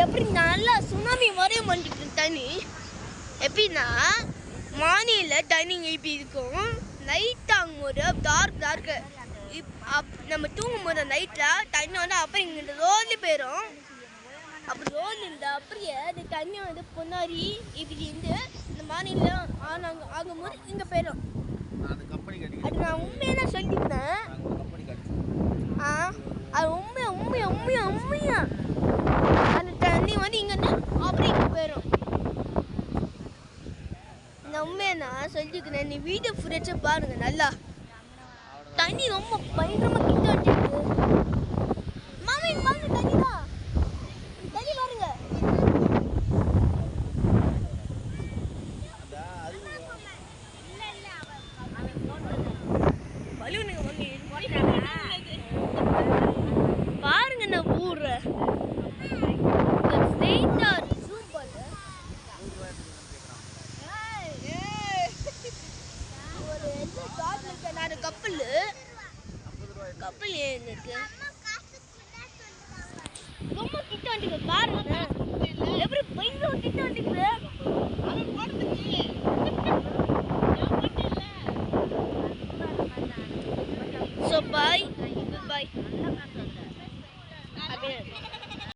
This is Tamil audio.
எப்படி நல்லா சுனாமி மாதிரியே வந்துட்டு தண்ணி. எப்படின்னா மார்னிங்கில் தண்ணி இப்படி இருக்கும், நைட் ஆகும்போது டார்க்கு நம்ம தூங்கும் போது நைட்டில் தண்ணி வந்து அப்புறம் இங்கே ரோட்லி போயிடும். அப்படி ரோட்ல இருந்தால் அப்படியே அந்த தண்ணி வந்து பொன்னாரி இப்படி இருந்து இந்த மார்னிங்கில் ஆகும்போது இங்கே போயிடும். அது நான் உண்மையாக சொல்லிக்கிறேன். அது உண்மையா அந்த தண்ணி வந்து இங்கேருந்து அப்புறம் இங்கே போயிடும். இந்த உண்மையை நான் சொல்லிக்கிறேன். நீ வீடியோ ஃபுட்டேஜை பாருங்க. நல்லா தண்ணி ரொம்ப பயங்கரமாக கிட்ட வச்சிருக்கு. மாமா இங்கே பாருங்க, தண்ணி தான், தண்ணி பாருங்க. பாருங்க நான் ஊடுறேன். கப்பல் இருக்கு ரொம்ப கிட்ட வந்துருக்கு. பாருங்க எப்படி பயங்கர கிட்ட வந்துருக்கு.